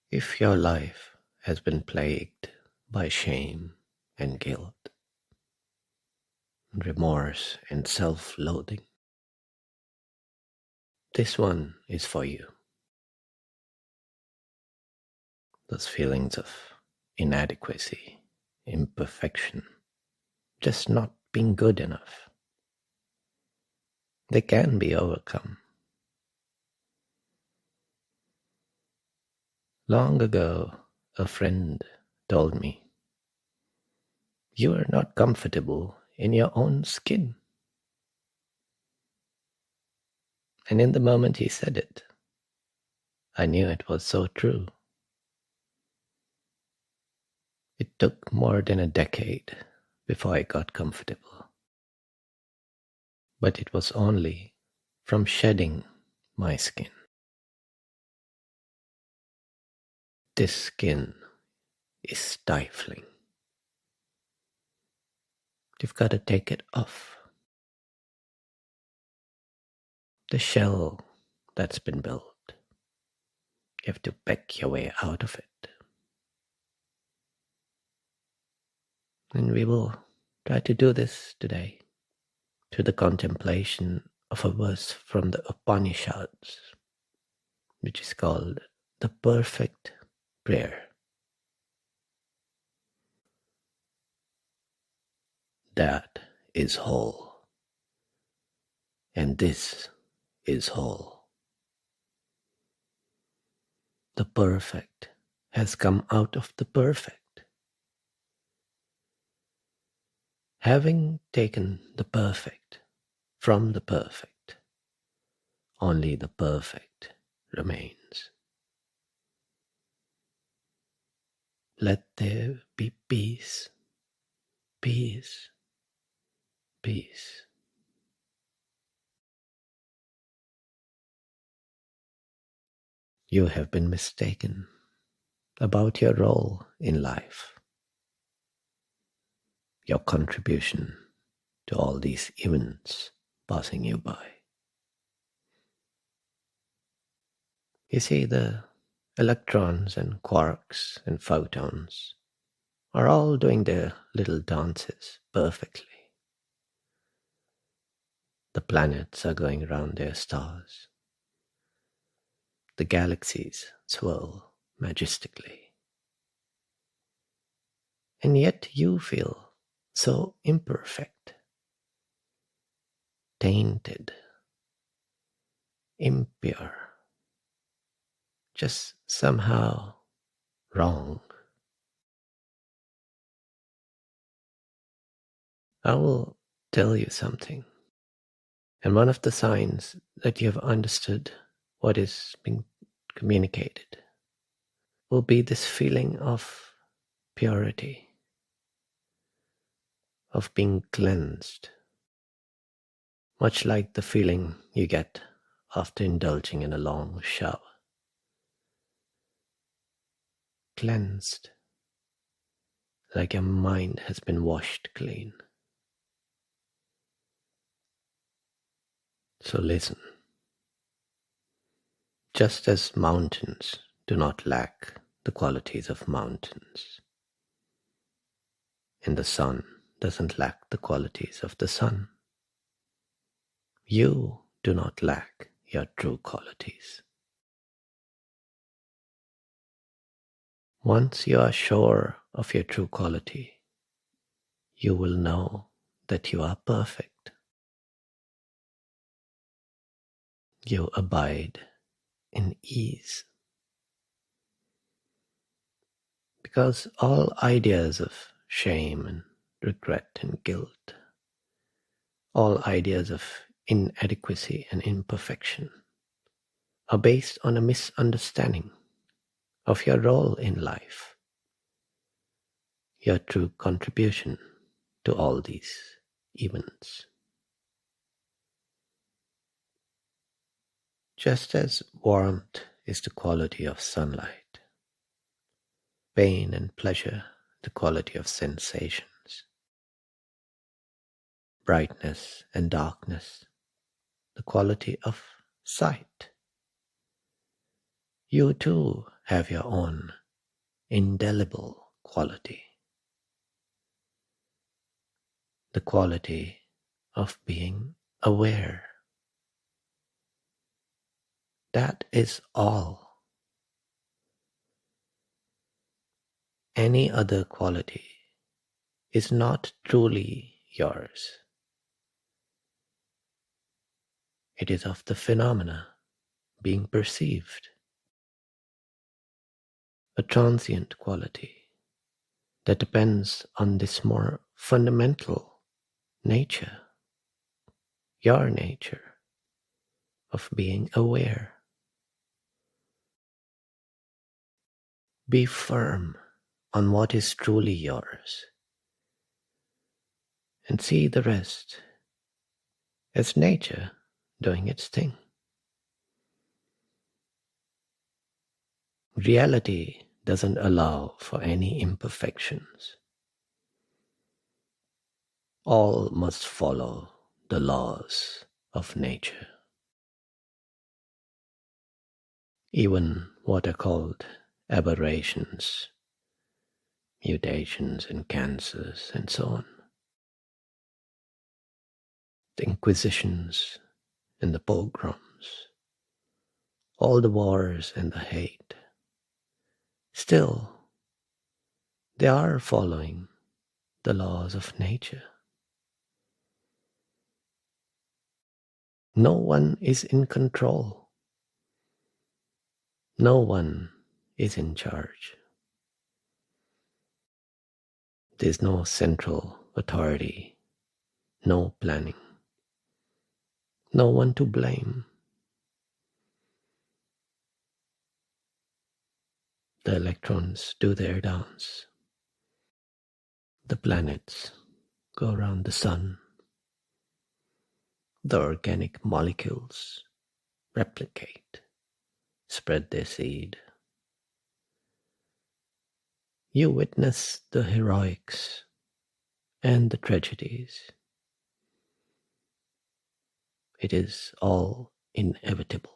If your life has been plagued by shame and guilt, remorse and self-loathing, this one is for you. Those feelings of inadequacy, imperfection, just not being good enough, they can be overcome. Long ago, a friend told me, "You are not comfortable in your own skin." And in the moment he said it, I knew it was so true. It took more than a decade before I got comfortable. But it was only from shedding my skin. This skin is stifling. You've got to take it off. The shell that's been built, you have to peck your way out of it. And we will try to do this today through the contemplation of a verse from the Upanishads, which is called the perfect prayer. That is whole, and this is whole. The perfect has come out of the perfect. Having taken the perfect from the perfect, only the perfect remains. Let there be peace, peace, peace. You have been mistaken about your role in life, your contribution to all these events passing you by. You see, the electrons and quarks and photons are all doing their little dances perfectly. The planets are going around their stars. The galaxies swirl majestically. And yet you feel so imperfect, tainted, impure, just somehow wrong. I will tell you something. And one of the signs that you have understood what is being communicated will be this feeling of purity, of being cleansed, much like the feeling you get after indulging in a long shower. Cleansed, like your mind has been washed clean. So listen. Just as mountains do not lack the qualities of mountains, and the sun doesn't lack the qualities of the sun, you do not lack your true qualities. Once you are sure of your true quality, you will know that you are perfect. You abide in ease. Because all ideas of shame and regret and guilt, all ideas of inadequacy and imperfection are based on a misunderstanding of your role in life, your true contribution to all these events. Just as warmth is the quality of sunlight, pain and pleasure the quality of sensations, brightness and darkness the quality of sight, you too have your own indelible quality, the quality of being aware. That is all. Any other quality is not truly yours. It is of the phenomena being perceived, a transient quality that depends on this more fundamental nature, your nature of being aware. Be firm on what is truly yours and see the rest as nature doing its thing. Reality doesn't allow for any imperfections. All must follow the laws of nature. Even what are called aberrations, mutations and cancers and so on. The inquisitions and the pogroms, all the wars and the hate. Still, they are following the laws of nature. No one is in control. No one is in charge. There's no central authority, no planning, no one to blame. The electrons do their dance. The planets go around the sun. The organic molecules replicate, spread their seed. You witness the heroics and the tragedies. It is all inevitable.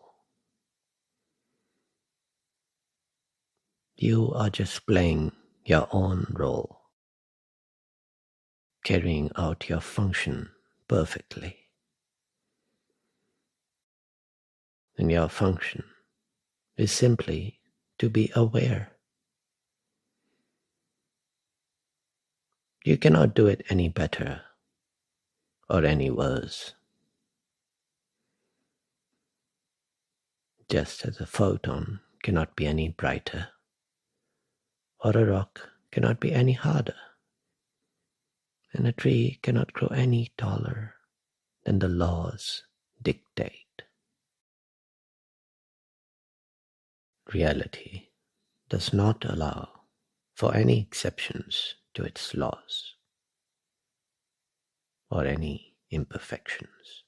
You are just playing your own role, carrying out your function perfectly. And your function is simply to be aware. You cannot do it any better or any worse. Just as a photon cannot be any brighter, or a rock cannot be any harder, and a tree cannot grow any taller than the laws dictate. Reality does not allow for any exceptions to its laws or any imperfections.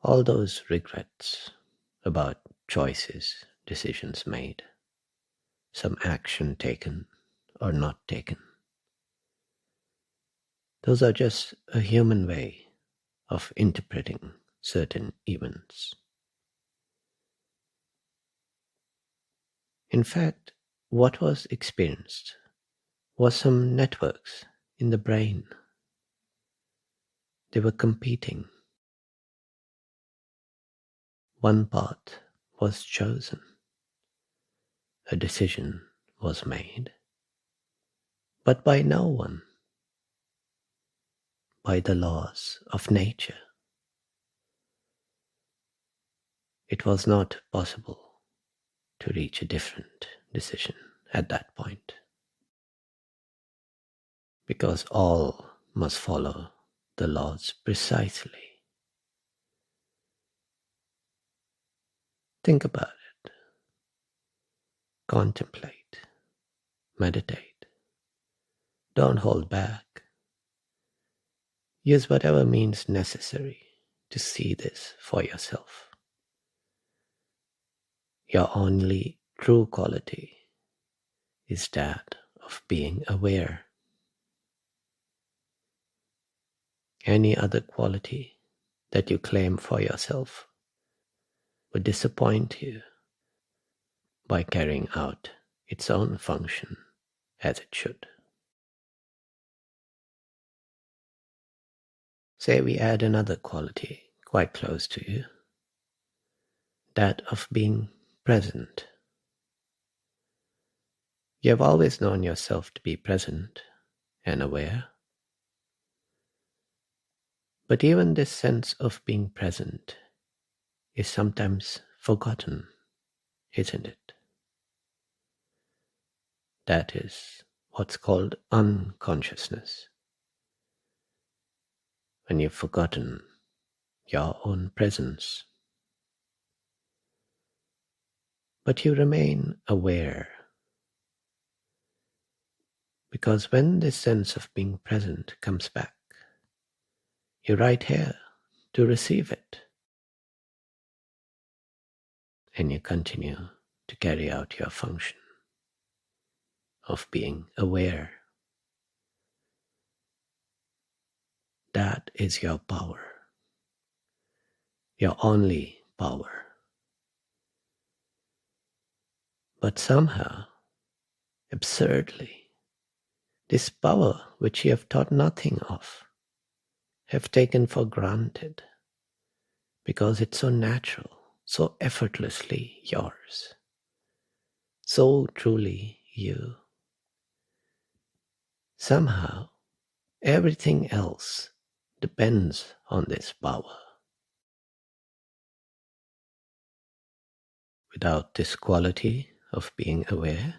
All those regrets about choices, decisions made, some action taken or not taken, those are just a human way of interpreting certain events. In fact, what was experienced was some networks in the brain. They were competing. One path was chosen. A decision was made. But by no one. By the laws of nature. It was not possible to reach a different decision at that point. Because all must follow the laws precisely. Think about it. Contemplate. Meditate. Don't hold back. Use whatever means necessary to see this for yourself. Your only true quality is that of being aware. Any other quality that you claim for yourself would disappoint you by carrying out its own function as it should. Say we add another quality quite close to you, that of being present. You have always known yourself to be present and aware, but even this sense of being present is sometimes forgotten, isn't it? That is what's called unconsciousness. When you've forgotten your own presence, but you remain aware, because when this sense of being present comes back, you're right here to receive it, and you continue to carry out your function of being aware. That is your power, your only power. But somehow, absurdly, this power which you have thought nothing of, have taken for granted, because it's so natural, so effortlessly yours, so truly you. Somehow, everything else depends on this power. Without this quality of being aware,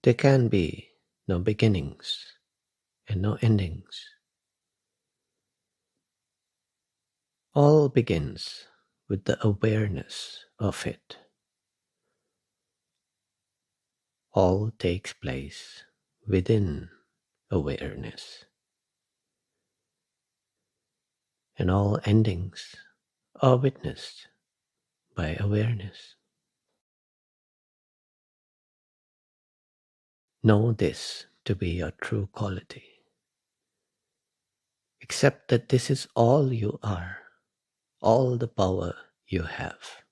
there can be no beginnings and no endings. All begins with the awareness of it. All takes place within awareness. And all endings are witnessed by awareness. Know this to be your true quality. Accept that this is all you are, all the power you have.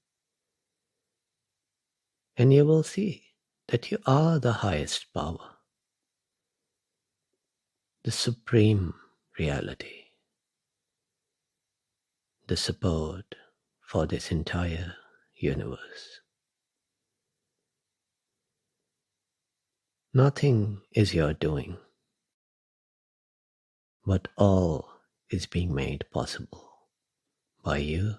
And you will see that you are the highest power, the supreme reality, the support for this entire universe. Nothing is your doing, but all is being made possible by you,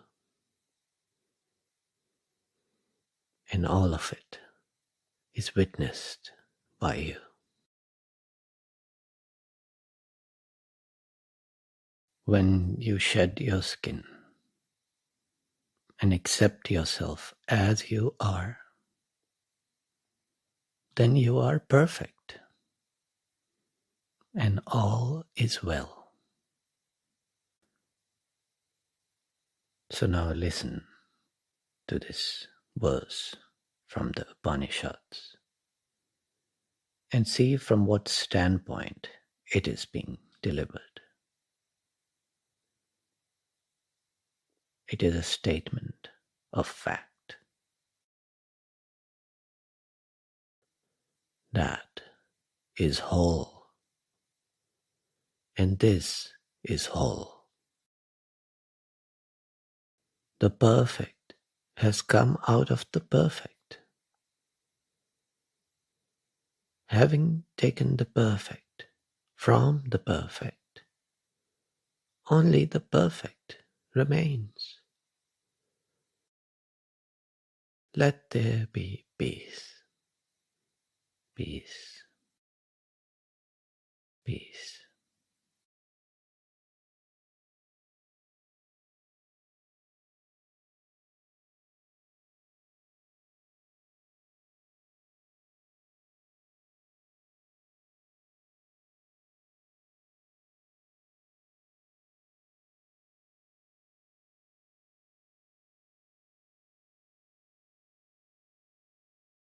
and all of it is witnessed by you. When you shed your skin and accept yourself as you are, then you are perfect, and all is well. So now listen to this verse from the Upanishads and see from what standpoint it is being delivered. It is a statement of fact. That is whole, and this is whole. The perfect has come out of the perfect. Having taken the perfect from the perfect, only the perfect remains. Let there be peace, peace, peace.